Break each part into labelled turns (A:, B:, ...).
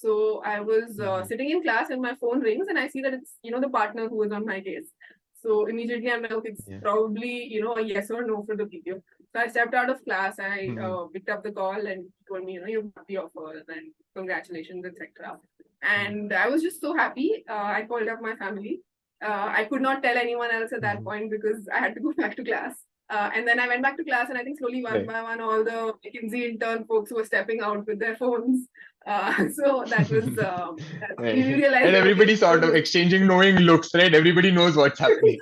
A: So I was sitting in class and my phone rings and I see that it's, the partner who is on my case. So immediately I'm like, okay, it's probably, a yes or no for the PPO. So I stepped out of class, I picked up the call and he told me, you got the offer and congratulations, etc. And I was just so happy. I called up my family. I could not tell anyone else at that point because I had to go back to class. And then I went back to class and I think slowly one by one, all the McKinsey intern folks were stepping out with their phones. So that was,
B: Right.
A: we realized
B: And everybody sort of exchanging knowing looks, right? Everybody knows what's happening.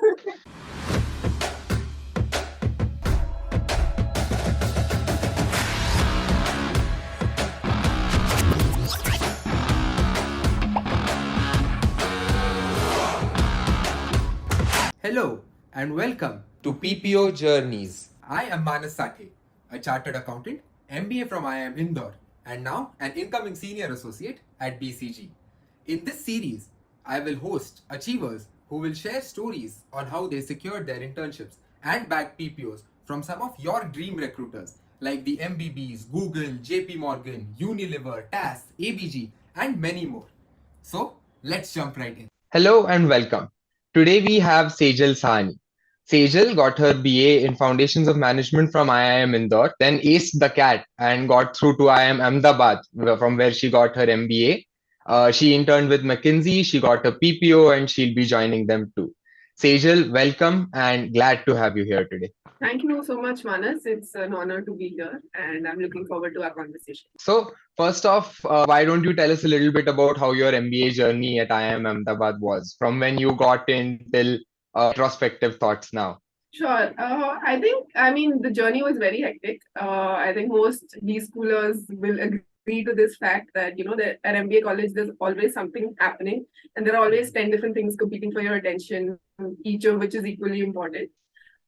C: Hello and welcome
D: to PPO Journeys.
C: I am Manas, a chartered accountant, MBA from IIM Indore, and now an incoming senior associate at BCG. In this series, I will host achievers who will share stories on how they secured their internships and bagged PPOs from some of your dream recruiters like the MBBs, Google, JP Morgan, Unilever, TAS, ABG, and many more. So, let's jump right in.
B: Hello and welcome. Today we have Sejal Sahni. Sejal got her BA in Foundations of Management from IIM Indore, then aced the CAT and got through to IIM Ahmedabad, from where she got her MBA. She interned with McKinsey, she got a PPO, and she'll be joining them too. Sejal, welcome and glad to have you here today.
A: Thank you so much, Manas. It's an honor to be here and I'm looking forward to our conversation.
B: So, first off, why don't you tell us a little bit about how your MBA journey at IIM Ahmedabad was, from when you got in till retrospective thoughts now?
A: Sure. The journey was very hectic. I think most B-schoolers will agree to this fact that, that at MBA college, there's always something happening and there are always 10 different things competing for your attention, each of which is equally important.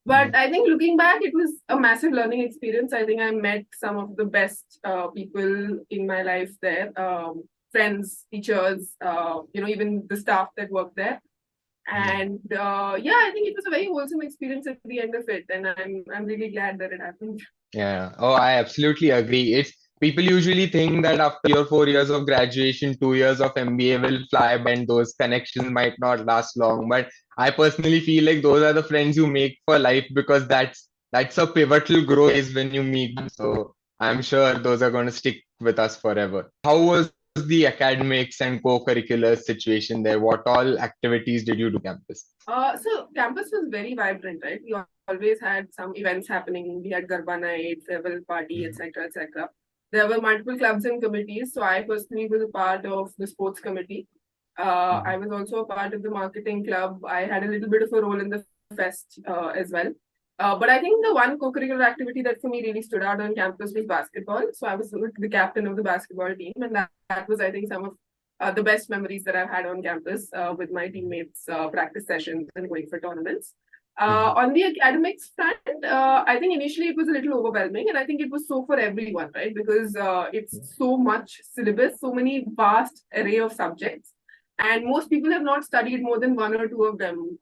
A: But I think looking back, it was a massive learning experience. I think I met some of the best people in my life there, friends, teachers, even the staff that worked there. And I think it was a very wholesome experience at the end of it. And I'm really glad that it happened.
B: Yeah. Oh, I absolutely agree. It's people usually think that after 3 or 4 years of graduation, 2 years of MBA will fly by and those connections might not last long. But I personally feel like those are the friends you make for life because that's a pivotal growth is when you meet them. So I'm sure those are going to stick with us forever. How was the academics and co-curricular situation there? What all activities did you do campus?
A: So campus was very vibrant, right? We always had some events happening. We had Garba night, farewell party, etc., etc. There were multiple clubs and committees. So I personally was a part of the sports committee. I was also a part of the marketing club. I had a little bit of a role in the fest as well. But I think the one co-curricular activity that for me really stood out on campus was basketball. So I was the captain of the basketball team, and that was, I think, some of the best memories that I've had on campus with my teammates, practice sessions and going for tournaments. On the academics front, I think initially it was a little overwhelming, and I think it was so for everyone, right? Because it's so much syllabus, so many vast array of subjects. And most people have not studied more than one or two of them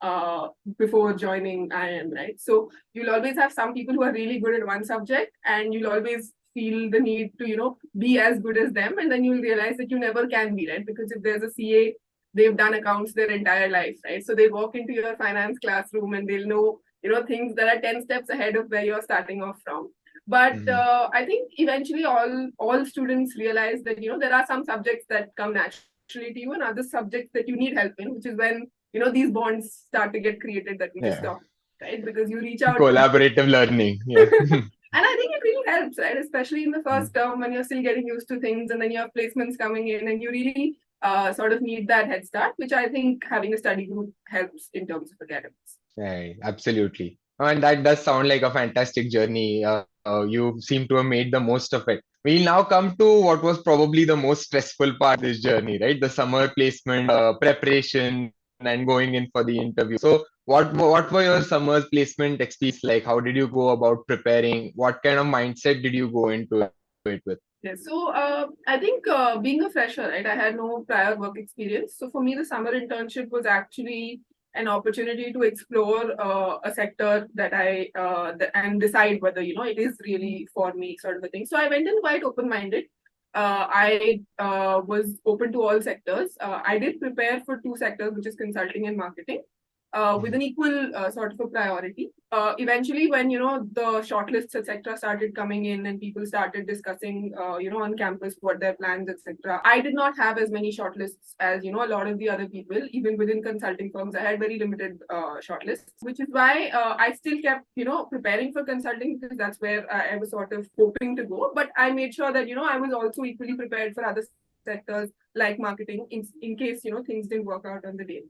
A: before joining IIM, right? So you'll always have some people who are really good at one subject and you'll always feel the need to, be as good as them. And then you'll realize that you never can be, right? Because if there's a CA, they've done accounts their entire life, right? So they walk into your finance classroom and they'll know, things that are 10 steps ahead of where you're starting off from. But I think eventually all students realize that, there are some subjects that come naturally to you and other subjects that you need help in, which is when these bonds start to get created that we just talked, right? Because you reach out
B: collaborative learning,
A: and I think it really helps, right? Especially in the first term when you're still getting used to things and then you have placements coming in and you really sort of need that head start, which I think having a study group helps in terms of academics.
B: Right, absolutely. And that does sound like a fantastic journey. You seem to have made the most of it. We'll now come to what was probably the most stressful part of this journey, right? The summer placement, preparation, and going in for the interview. So, what were your summer placement experience like? How did you go about preparing? What kind of mindset did you go into it with?
A: Yeah, so I think being a fresher, right? I had no prior work experience. So for me, the summer internship was actually an opportunity to explore a sector that and decide whether it is really for me, sort of a thing. So I went in quite open-minded. I was open to all sectors. I did prepare for two sectors, which is consulting and marketing, with an equal sort of a priority. Eventually, when the shortlists etc. started coming in and people started discussing on campus what their plans etc. I did not have as many shortlists as a lot of the other people. Even within consulting firms, I had very limited shortlists, which is why I still kept preparing for consulting because that's where I was sort of hoping to go. But I made sure that I was also equally prepared for other sectors like marketing in case things didn't work out on the day.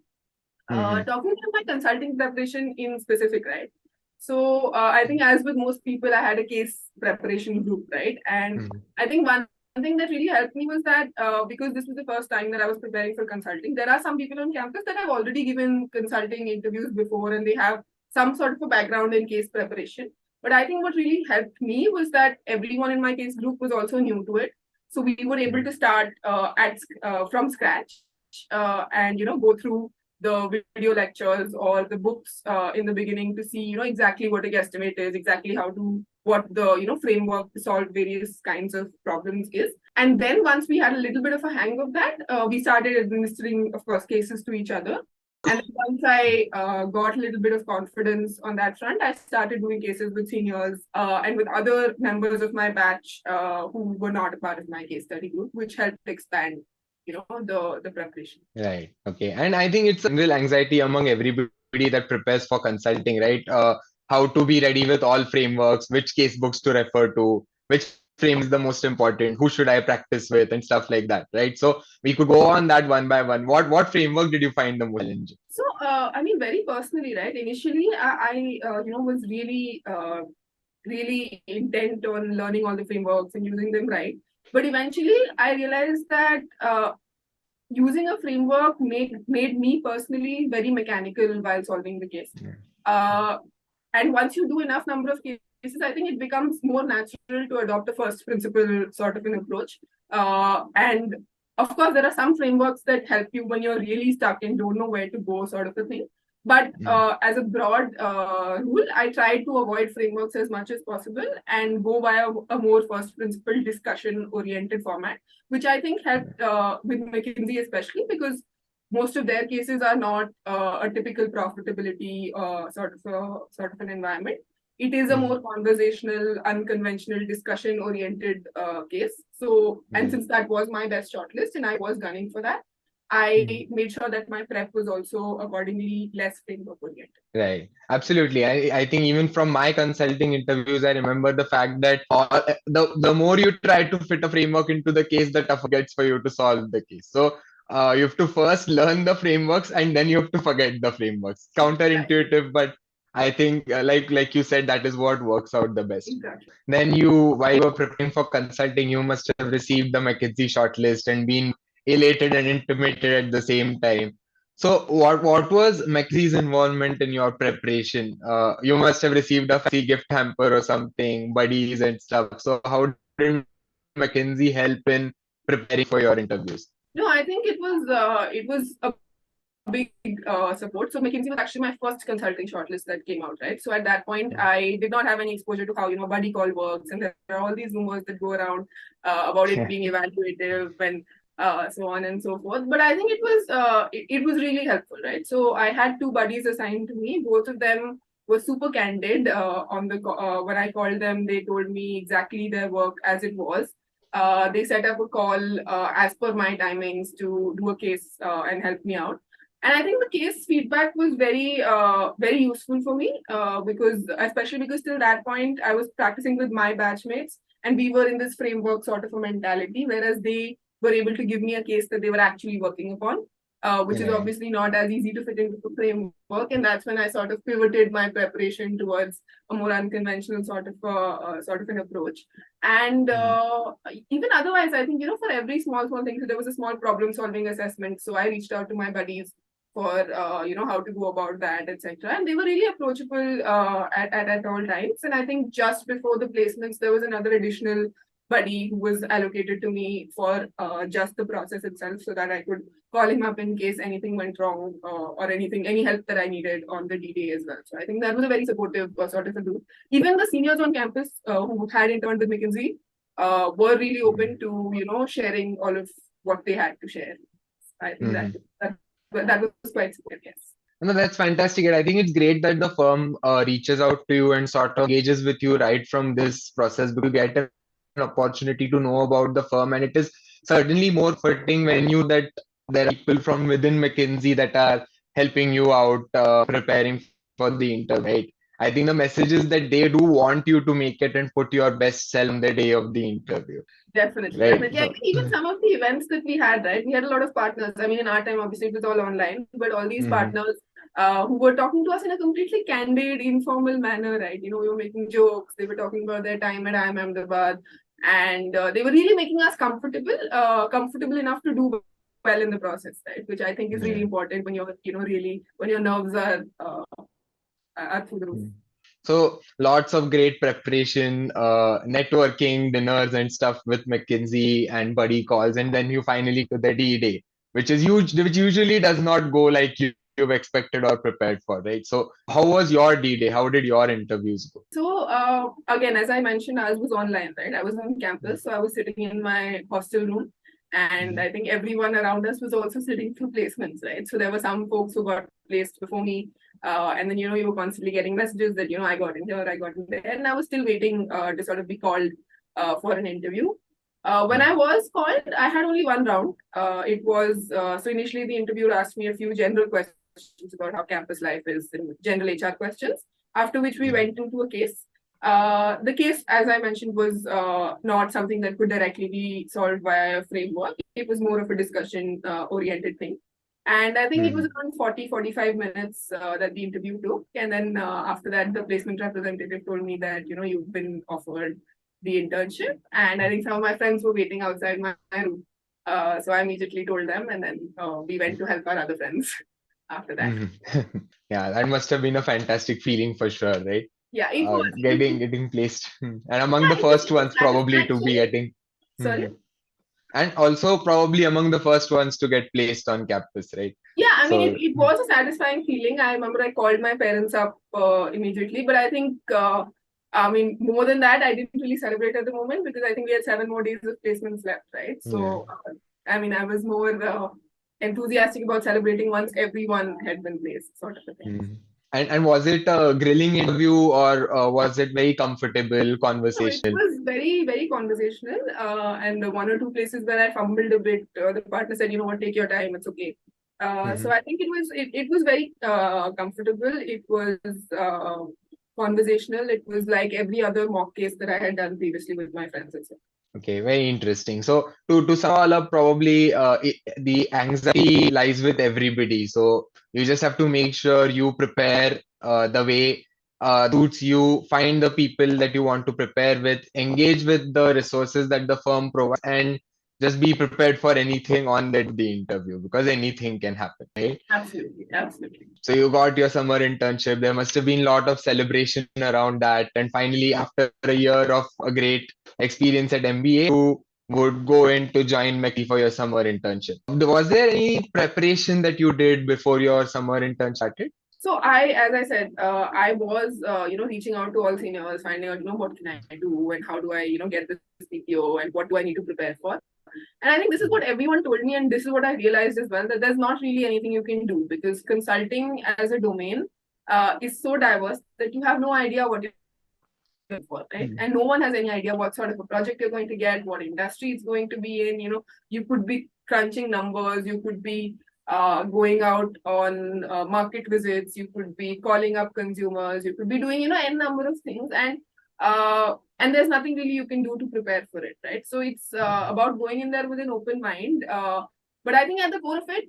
A: Talking about my consulting preparation in specific, right? So I think as with most people, I had a case preparation group, right? And I think one thing that really helped me was that because this was the first time that I was preparing for consulting, there are some people on campus that have already given consulting interviews before and they have some sort of a background in case preparation. But I think what really helped me was that everyone in my case group was also new to it. So we were able to start from scratch and go through the video lectures or the books in the beginning to see exactly what a guesstimate is, exactly what the framework to solve various kinds of problems is. And then once we had a little bit of a hang of that, we started administering, of course, cases to each other. And then once I got a little bit of confidence on that front, I started doing cases with seniors and with other members of my batch who were not a part of my case study group, which helped expand the preparation.
B: Right. Okay. And I think it's a general anxiety among everybody that prepares for consulting, right? How to be ready with all frameworks, which case books to refer to, which frame is the most important, who should I practice with, and stuff like that, right? So we could go on that one by one. What framework did you find the most challenging?
A: So I mean, very personally, right? Initially, I was really intent on learning all the frameworks and using them right. But eventually, I realized that using a framework made me personally very mechanical while solving the case. And once you do enough number of cases, I think it becomes more natural to adopt a first principle sort of an approach. And of course, there are some frameworks that help you when you're really stuck and don't know where to go, sort of a thing. But as a broad rule, I try to avoid frameworks as much as possible and go by a more first principle discussion oriented format, which I think helped with McKinsey especially because most of their cases are not a typical profitability sort of an environment. It is a more conversational, unconventional, discussion-oriented case. So, and since that was my best shortlist and I was gunning for that, I made sure that my prep was also accordingly less framework-oriented.
B: Right. Absolutely. I think even from my consulting interviews, I remember the fact that the more you try to fit a framework into the case, the tougher it gets for you to solve the case. So you have to first learn the frameworks and then you have to forget the frameworks. Counterintuitive, but I think like you said, that is what works out the best.
A: Exactly.
B: Then while you were preparing for consulting, you must have received the McKinsey shortlist and been elated and intimidated at the same time. So what was McKinsey's involvement in your preparation? You must have received a fancy gift hamper or something, buddies and stuff. So how did McKinsey help in preparing for your interviews?
A: No, I think it was a big support. So McKinsey was actually my first consulting shortlist that came out, right? So at that point, I did not have any exposure to how buddy call works, and there are all these rumors that go around about it being evaluative and so on and so forth. But I think it was really helpful, right? So I had two buddies assigned to me. Both of them were super candid on the when I called them. They told me exactly their work as it was. They set up a call as per my timings to do a case and help me out. And I think the case feedback was very useful for me especially because till that point I was practicing with my batchmates and we were in this framework sort of a mentality, whereas they were able to give me a case that they were actually working upon, which is obviously not as easy to fit into the framework. And that's when I sort of pivoted my preparation towards a more unconventional sort of an approach. And even otherwise, I think, for every small thing, so there was a small problem solving assessment. So I reached out to my buddies for, how to go about that, etc. And they were really approachable at all times. And I think just before the placements, there was another additional buddy who was allocated to me for just the process itself so that I could call him up in case anything went wrong or any help that I needed on the D-Day as well. So I think that was a very supportive sort of a group. Even the seniors on campus who had interned with McKinsey were really open to, sharing all of what they had to share. I think
B: Mhm.
A: that was quite good, yes.
B: No, that's fantastic. And I think it's great that the firm reaches out to you and sort of engages with you right from this process because you get an opportunity to know about the firm. And it is certainly more fitting when you that there are people from within McKinsey that are helping you out preparing for the interview, right? I think the message is that they do want you to make it and put your best self on the day of the interview,
A: Definitely,
B: right?
A: definitely. I
B: So,
A: think even some of the events that we had, right? We had a lot of partners. I mean, in our time, obviously, it was all online, but all these
B: mhm.
A: partners who were talking to us in a completely candid, informal manner, right? We were making jokes. They were talking about their time at IIM Ahmedabad, and they were really making us comfortable enough to do well in the process, right? Which I think is really
B: Yeah.
A: important when you're, really when your nerves are through the roof.
B: So lots of great preparation, networking, dinners and stuff with McKinsey and buddy calls, and then you finally to the D-Day, which is huge, which usually does not go like you've expected or prepared for, right? So how was your D-Day? How did your interviews go?
A: So again, as I mentioned, ours was online, right? I was on campus, so I was sitting in my hostel room, and
B: Mhm.
A: I think everyone around us was also sitting through placements, right? So there were some folks who got placed before me, and then you were constantly getting messages that I got in here, I got in there, and I was still waiting to sort of be called for an interview. When I was called, I had only one round. It was so initially the interviewer asked me a few general questions about how campus life is and general HR questions, after which we
B: Mhm.
A: went into a case. The case, as I mentioned, was not something that could directly be solved via a framework. It was more of a discussion oriented thing. And I think it was
B: Mhm.
A: around 40-45 minutes that the interview took. And then after that, the placement representative told me that, you've been offered the internship. And I think some of my friends were waiting outside my room. So I immediately told them, and then we went to help our other friends after that.
B: Mhm. Yeah, that must have been a fantastic feeling for sure, right?
A: Yeah, it was.
B: Getting placed, and among the
A: Yeah,
B: first
A: it was
B: ones probably to be
A: satisfaction.
B: getting.
A: Sorry.
B: And also probably among the first ones to get placed on campus, right?
A: Yeah, I mean,
B: So,
A: it was a satisfying feeling. I remember I called my parents up immediately, but I think, I mean, more than that, I didn't really celebrate at the moment because I think we had 7 more days of placements left, right?
B: yeah.
A: So, I mean, I was more enthusiastic about celebrating once everyone had been placed, sort of a thing.
B: Mhm. And was it a grilling interview or was it very comfortable
A: So it
B: conversational?
A: was very, very conversational. And the one or two places where I fumbled a bit, the partner said, what, take your time, it's okay. So
B: Mhm.
A: I think it was very comfortable. It was conversational. It was like every other mock case that I had done previously with my friends as well.
B: Okay, very interesting. So to sum all up, probably the anxiety lies with everybody. So you just have to make sure you prepare the way suits you, find the people that you want to prepare with, engage with the resources that the firm provides, and just be prepared for anything on that the interview because anything can happen, right?
A: Absolutely, absolutely.
B: So you got your summer internship. There must have been a lot of celebration around that. And finally, after a year of a great experience at MBA, you would go in to join McKinsey for your summer internship. Was there any preparation that you did before your summer intern started?
A: So as I said, I was, reaching out to all seniors, finding out, what can I do and how do I, get this PPO and what do I need to prepare for. And I think this is what everyone told me, and this is what I realized as well, that there's not really anything you can do because consulting as a domain is so diverse that you have no idea what you're looking for, right?
B: Mhm.
A: And no one has any idea what sort of a project you're going to get, what industry it's going to be in. You could be crunching numbers, you could be going out on market visits, you could be calling up consumers, you could be doing, n number of things, and there's nothing really you can do to prepare for it, right? So it's about going in there with an open mind. But I think at the core of it,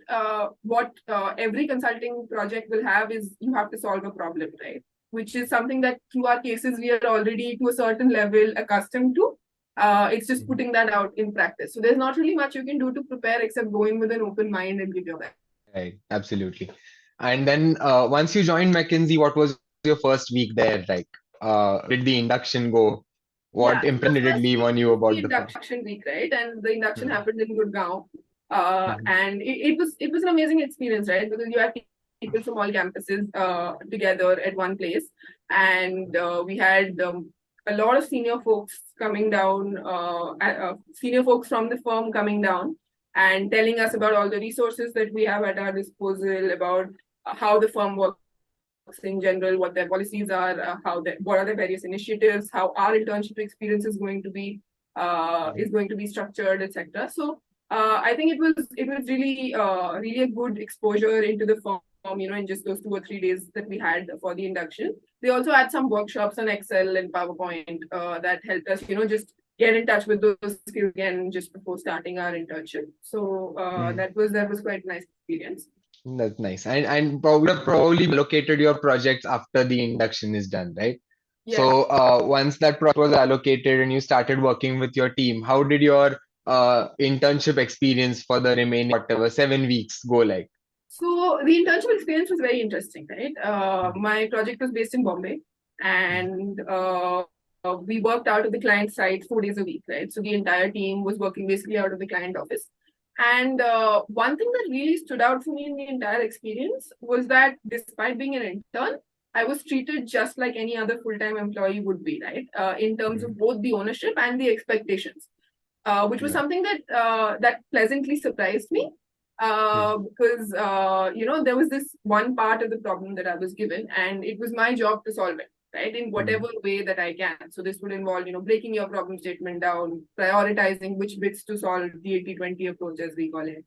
A: what every consulting project will have is you have to solve a problem, right? Which is something that through our cases we are already to a certain level accustomed to. It's just putting that out in practice. So there's not really much you can do to prepare except go in with an open mind and give your best.
B: Right, absolutely. And then once you joined McKinsey, what was your first week there like? Did the induction go?
A: Yeah,
B: What
A: so the
B: impression did it
A: first
B: leave
A: week
B: on you
A: was the
B: about the firm?
A: induction week, right? And the induction
B: Mhm.
A: happened in Gurgaon.
B: Mhm.
A: And it was an amazing experience, right? Because you have people from all campuses together at one place. And we had a lot of senior folks coming down, senior folks from the firm coming down and telling us about all the resources that we have at our disposal, about how the firm works in general, what their policies are, what are the various initiatives, how our internship experience is going to be structured, etc. So I think it was really a good exposure into the firm, in just those 2 or 3 days that we had for the induction. They also had some workshops on Excel and PowerPoint that helped us, just get in touch with those skills again just before starting our internship. So that was quite a nice experience.
B: That's nice. And probably allocated your projects after the induction is done, right?
A: Yeah.
B: So once that project was allocated and you started working with your team, how did your internship experience for the remaining whatever 7 weeks go like?
A: So the internship experience was very interesting, right? My project was based in Bombay, and we worked out of the client site 4 days a week, right? So the entire team was working basically out of the client office. And one thing that really stood out for me in the entire experience was that despite being an intern, I was treated just like any other full-time employee would be, right? In terms of both the ownership and the expectations, which was something that pleasantly surprised me. Because there was this one part of the problem that I was given, and it was my job to solve it, right, in whatever way that I can. So this would involve, breaking your problem statement down, prioritizing which bits to solve, the 80-20 approach as we call it,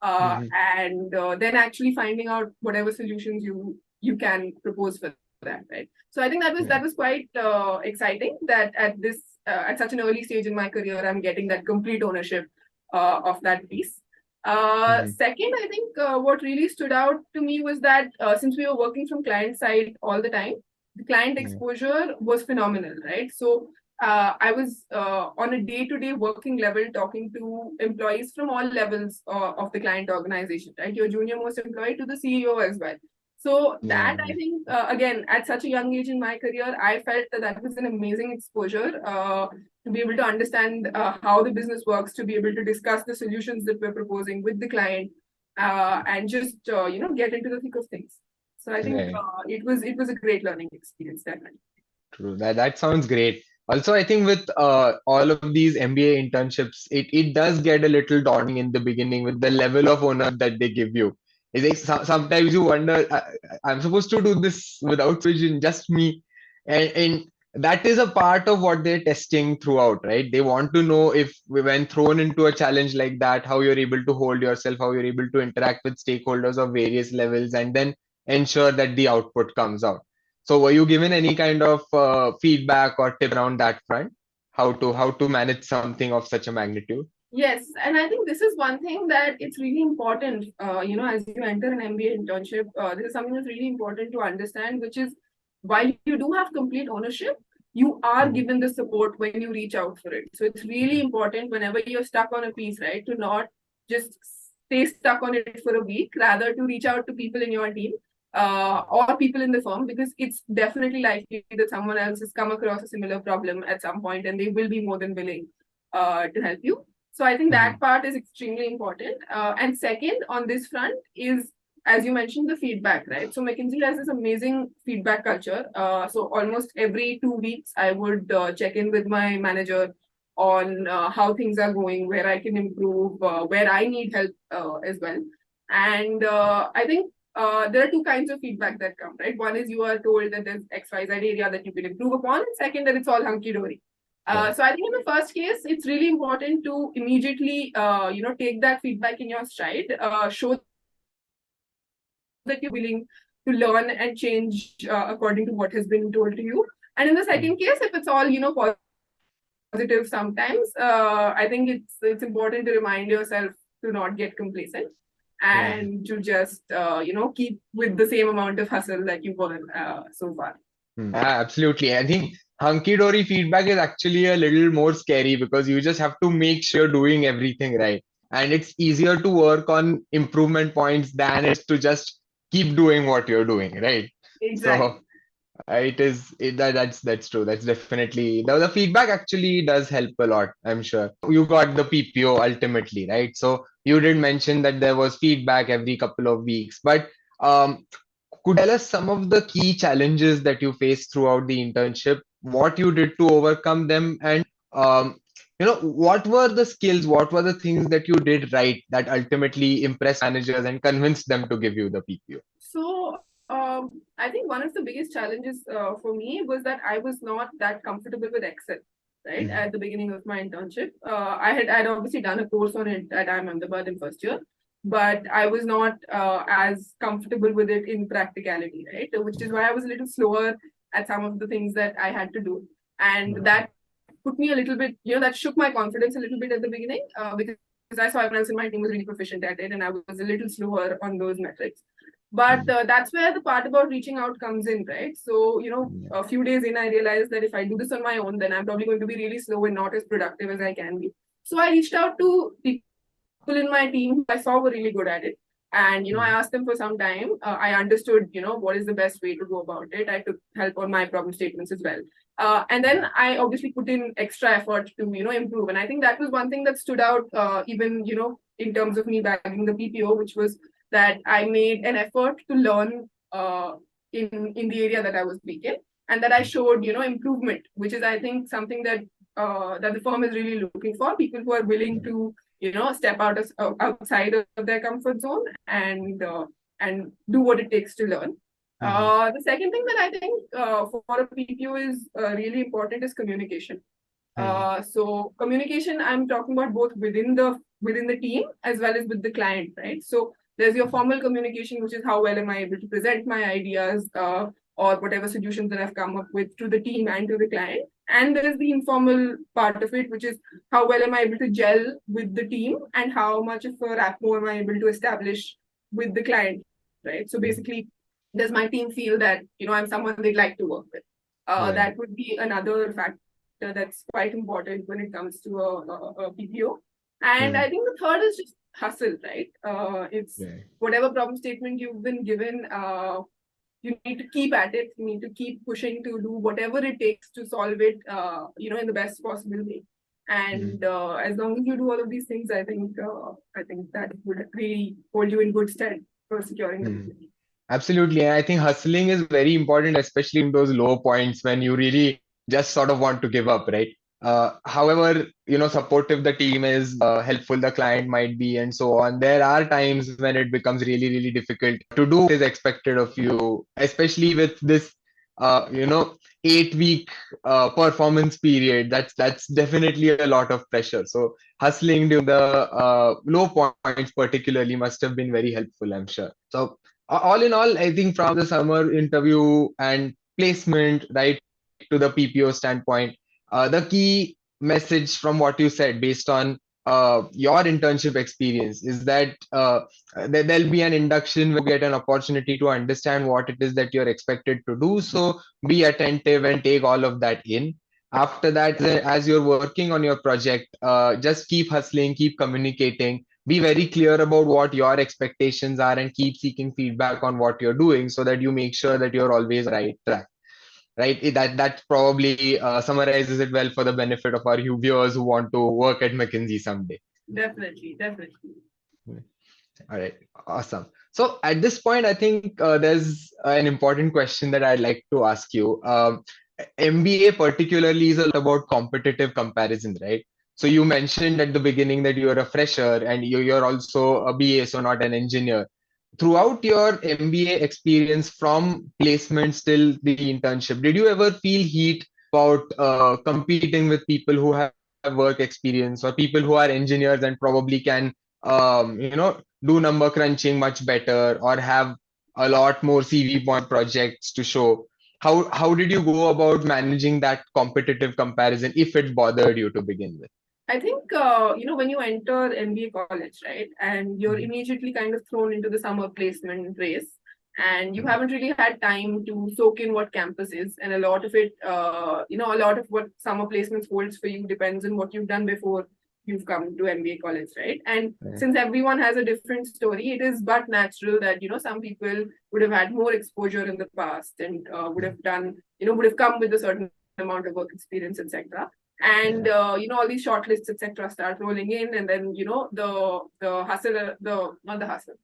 A: and then actually finding out whatever solutions you can propose for that, right? So I think that was quite exciting that at such an early stage in my career, I'm getting that complete ownership of that piece. Second, I think what really stood out to me was that since we were working from client side all the time, the client exposure was phenomenal, right? So I was on a day-to-day working level talking to employees from all levels of the client organization, right? Your junior most employee to the CEO as well. So that I think, again, at such a young age in my career, I felt that was an amazing exposure to be able to understand how the business works, to be able to discuss the solutions that we're proposing with the client, and just get into the thick of things. So I think it was a great learning experience, definitely.
B: True. That sounds great. Also, I think with all of these MBA internships, it does get a little daunting in the beginning with the level of honor that they give you. It's like sometimes you wonder, I'm supposed to do this without vision, just me. And that is a part of what they're testing throughout, right? They want to know if when thrown into a challenge like that, how you're able to hold yourself, how you're able to interact with stakeholders of various levels, and then ensure that the output comes out. So were you given any kind of feedback or tip around that front? How to manage something of such a magnitude?
A: Yes, and I think this is one thing that it's really important, as you enter an MBA internship, this is something that's really important to understand, which is while you do have complete ownership, you are given the support when you reach out for it. So it's really important whenever you're stuck on a piece, right, to not just stay stuck on it for a week, rather to reach out to people in your team or people in the firm, because it's definitely likely that someone else has come across a similar problem at some point and they will be more than willing to help you. So I think that part is extremely important. And second, on this front is, as you mentioned, the feedback, right? So McKinsey has this amazing feedback culture. So almost every 2 weeks, I would check in with my manager on how things are going, where I can improve, where I need help as well. And I think there are two kinds of feedback that come, right? One is you are told that there's XYZ area that you can improve upon, and second, that it's all hunky-dory. So I think in the first case, it's really important to immediately, take that feedback in your stride, show that you're willing to learn and change according to what has been told to you. And in the second case, if it's all, positive sometimes, I think it's important to remind yourself to not get complacent and to just, keep with the same amount of hustle that you've done so far.
B: Absolutely. I think hunky-dory feedback is actually a little more scary because you just have to make sure you're doing everything right. And it's easier to work on improvement points than it's to just keep doing what you're doing, right?
A: Exactly.
B: So that's true. That's definitely the feedback actually does help a lot, I'm sure. You got the PPO ultimately, right? So you did mention that there was feedback every couple of weeks, but could you tell us some of the key challenges that you faced throughout the internship what you did to overcome them, and what were the skills, what were the things that you did right that ultimately impressed managers and convinced them to give you the PPO?
A: So, I think one of the biggest challenges for me was that I was not that comfortable with Excel, right?
B: Mhm.
A: At the beginning of my internship, I'd obviously done a course on it at IIM Ahmedabad in first year, but I was not as comfortable with it in practicality, right? Which is why I was a little slower at some of the things that I had to do, and that put me a little bit, that shook my confidence a little bit at the beginning because I saw everyone else in my team was really proficient at it, and I was a little slower on those metrics. But that's where the part about reaching out comes in, right? So,
B: Yeah.
A: a few days in, I realized that if I do this on my own, then I'm probably going to be really slow and not as productive as I can be. So I reached out to people in my team who I saw were really good at it. And, I asked them for some time. I understood, what is the best way to go about it. I took help on my problem statements as well. And then I obviously put in extra effort to, improve. And I think that was one thing that stood out, even, in terms of me bagging the PPO, which was that I made an effort to learn in the area that I was weak in, and that I showed, improvement, which is I think something that that the firm is really looking for. People who are willing to, step outside of their comfort zone and do what it takes to learn.
B: Mhm.
A: The second thing that I think for a PPO is really important is communication.
B: Mhm.
A: So communication, I'm talking about both within the team as well as with the client, right? So there's your formal communication, which is how well am I able to present my ideas or whatever solutions that I've come up with to the team and to the client. And there is the informal part of it, which is how well am I able to gel with the team and how much of a rapport am I able to establish with the client, right? So basically, does my team feel that I'm someone they'd like to work with?
B: Right.
A: That would be another factor that's quite important when it comes to a PPO. And
B: Mhm.
A: I think the third is just hustle, right? It's
B: Right.
A: whatever problem statement you've been given, you need to keep at it. You need to keep pushing to do whatever it takes to solve it, in the best possible way.
B: Mhm.
A: And as long as you do all of these things, I think that would really hold you in good stead for securing the
B: Mhm.
A: PPO.
B: Absolutely. And I think hustling is very important, especially in those low points when you really just sort of want to give up, right? However, supportive the team is, helpful the client might be, and so on. There are times when it becomes really, really difficult to do what is expected of you, especially with this, 8 week performance period. That's definitely a lot of pressure. So hustling during the low points, particularly, must have been very helpful, I'm sure. So all in all, I think from the summer interview and placement, right, to the PPO standpoint, the key message from what you said based on your internship experience is that there'll be an induction where you get an opportunity to understand what it is that you're expected to do. So be attentive and take all of that in. After that, as you're working on your project, just keep hustling, keep communicating, be very clear about what your expectations are, and keep seeking feedback on what you're doing so that you make sure that you're always right track, right? That probably summarizes it well for the benefit of our viewers who want to work at McKinsey someday.
A: Definitely, definitely.
B: All right, awesome. So at this point, I think there's an important question that I'd like to ask you. MBA particularly is a lot about competitive comparison, right? So you mentioned at the beginning that you're a fresher and you're also a BA, so not an engineer. Throughout your MBA experience from placements till the internship, did you ever feel heat about competing with people who have work experience or people who are engineers and probably can do number crunching much better or have a lot more CV point projects to show? How did you go about managing that competitive comparison if it bothered you to begin with?
A: I think, when you enter MBA college, right, and you're
B: Mhm.
A: immediately kind of thrown into the summer placement race, and you
B: Mhm.
A: haven't really had time to soak in what campus is. And a lot of it, a lot of what summer placements holds for you depends on what you've done before you've come to MBA college, right? And
B: Right.
A: since everyone has a different story, it is but natural that, some people would have had more exposure in the past and would
B: Mhm.
A: have done, would have come with a certain amount of work experience, etc. And
B: Yeah.
A: all these shortlists, etc., start rolling in, and then the hustle, the not the hustle,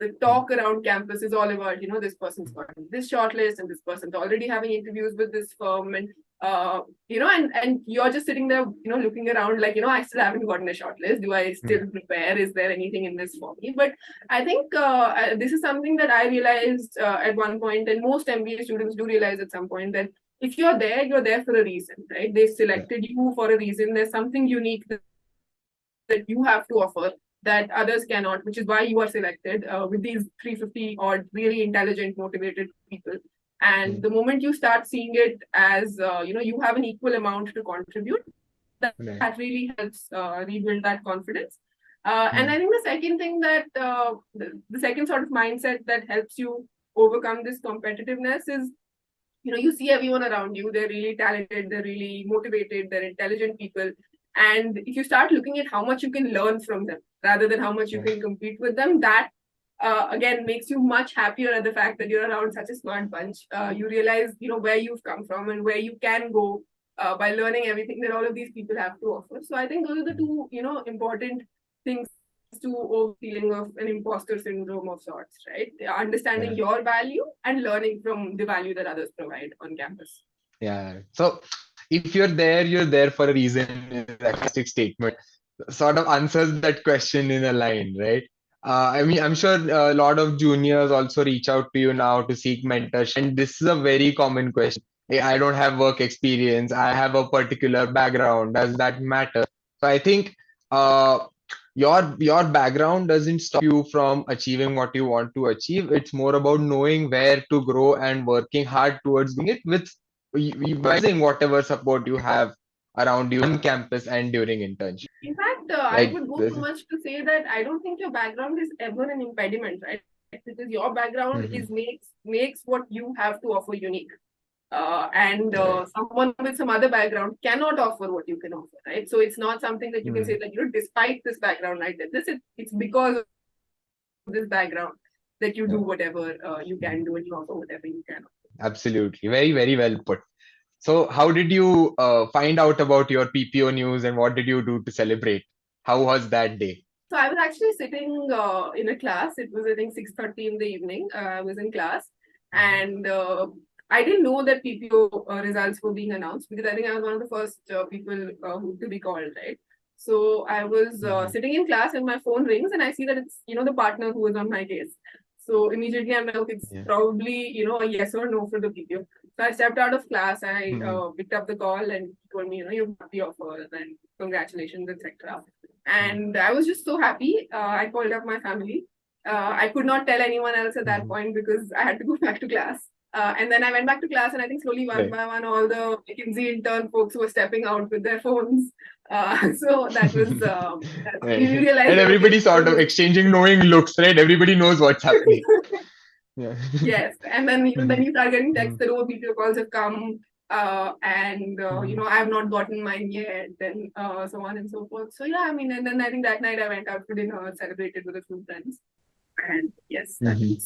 A: the talk around campus is all about, this person's got this shortlist and this person's already having interviews with this firm, and and you're just sitting there, looking around like, I still haven't gotten a shortlist. Do I still prepare? Is there anything in this for me? But I think this is something that I realized at one point, and most MBA students do realize at some point, that if you're there for a reason, right? They selected you for a reason. There's something unique that you have to offer that others cannot, which is why you are selected with these 350 odd really intelligent, motivated people. And the moment you start seeing it as, you have an equal amount to contribute, that really helps rebuild that confidence. And I think the second thing that, the second sort of mindset that helps you overcome this competitiveness is, you see everyone around you, they're really talented, they're really motivated, they're intelligent people. And if you start looking at how much you can learn from them rather than how much you can compete with them, that again makes you much happier at the fact that you're around such a smart bunch. You realize, where you've come from and where you can go by learning everything that all of these people have to offer. So I think those are the two, important things to over feeling of an imposter syndrome of sorts, right? Understanding your value and learning from the value that others provide on campus.
B: Yeah. So if you're there for a reason, is a sarcastic statement. Sort of answers that question in a line, right? I mean, I'm sure a lot of juniors also reach out to you now to seek mentorship. And this is a very common question. Hey, I don't have work experience. I have a particular background. Does that matter? So I think your background doesn't stop you from achieving what you want to achieve. It's more about knowing where to grow and working hard towards doing it with utilizing whatever support you have around you on campus and during internship.
A: In fact, I would go so much to say that I don't think your background is ever an impediment, right? Because your background is makes what you have to offer unique. And someone with some other background cannot offer what you can offer, right? So it's not something that you can say that, despite this background like that, it's because of this background that you do whatever you can do and you offer whatever you can.
B: Absolutely. Very, very well put. So how did you find out about your PPO news and what did you do to celebrate? How was that day?
A: So I was actually sitting in a class. It was, I think, 6:30 in the evening. I was in class, and I didn't know that PPO results were being announced, because I think I was one of the first people to be called, right? So I was sitting in class and my phone rings and I see that it's, the partner who was on my case. So immediately I'm like, okay, it's probably, a yes or no for the PPO. So I stepped out of class. I picked up the call and he told me, you got the offer and congratulations, etc. And I was just so happy. I called up my family. I could not tell anyone else at that point because I had to go back to class. And then I went back to class, and I think slowly one by one, all the McKinsey intern folks were stepping out with their phones. So that was, you realize.
B: And everybody sort of exchanging knowing looks, right? Everybody knows what's happening.
A: Yes. And then, then you start getting texts that, PPO calls have come. And I have not gotten mine yet, then so on and so forth. So yeah, I mean, and then I think that night I went out for dinner, celebrated with a few friends. And yes, that's it.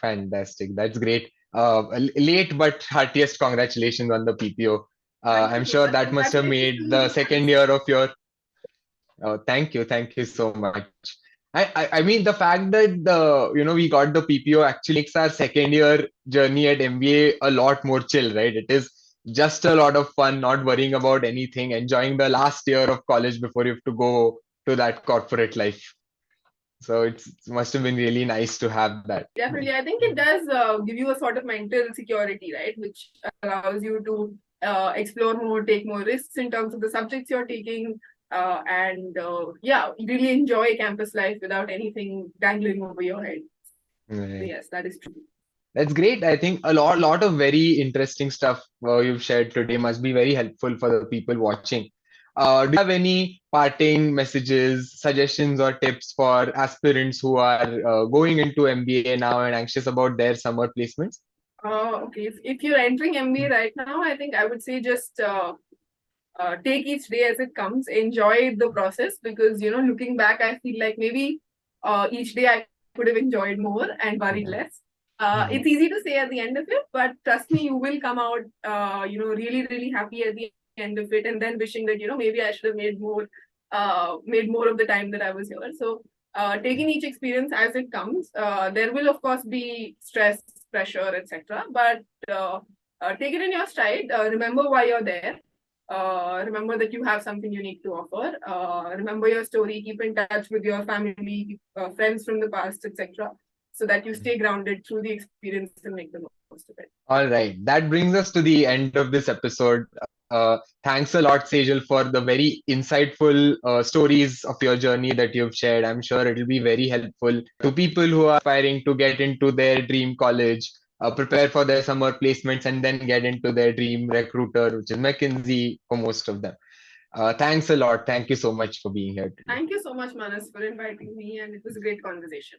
B: Fantastic. That's great. Late but heartiest congratulations on the PPO. I'm sure that must have made the second year of your. Oh, thank you so much. I mean, the fact that we got the PPO actually makes our second year journey at MBA a lot more chill, right? It is just a lot of fun, not worrying about anything, enjoying the last year of college before you have to go to that corporate life. So it must have been really nice to have that.
A: Definitely. I think it does give you a sort of mental security, right? Which allows you to explore more, take more risks in terms of the subjects you're taking, and really enjoy campus life without anything dangling over your head.
B: Right.
A: So yes, that is true.
B: That's great. I think a lot of very interesting stuff you've shared today must be very helpful for the people watching. Do you have any parting messages, suggestions, or tips for aspirants who are going into MBA now and anxious about their summer placements?
A: Okay. If you're entering MBA right now, I think I would say just take each day as it comes, enjoy the process, because, looking back, I feel like maybe each day I could have enjoyed more and worried less. It's easy to say at the end of it, but trust me, you will come out, really, really happy at the end of it, and then wishing that, maybe I should have made more of the time that I was here. So taking each experience as it comes. There will of course be stress, pressure, etc. But take it in your stride. Remember why you're there. Remember that you have something unique to offer. Remember your story. Keep in touch with your family, friends from the past, etc. So that you stay grounded through the experience and make the most of it.
B: All right, that brings us to the end of this episode. Thanks a lot, Sejal, for the very insightful stories of your journey that you've shared. I'm sure it will be very helpful to people who are aspiring to get into their dream college, prepare for their summer placements, and then get into their dream recruiter, which is McKinsey for most of them. Thanks a lot. Thank you so much for being here today.
A: Thank you so much, Manas, for inviting me, and it was a great conversation.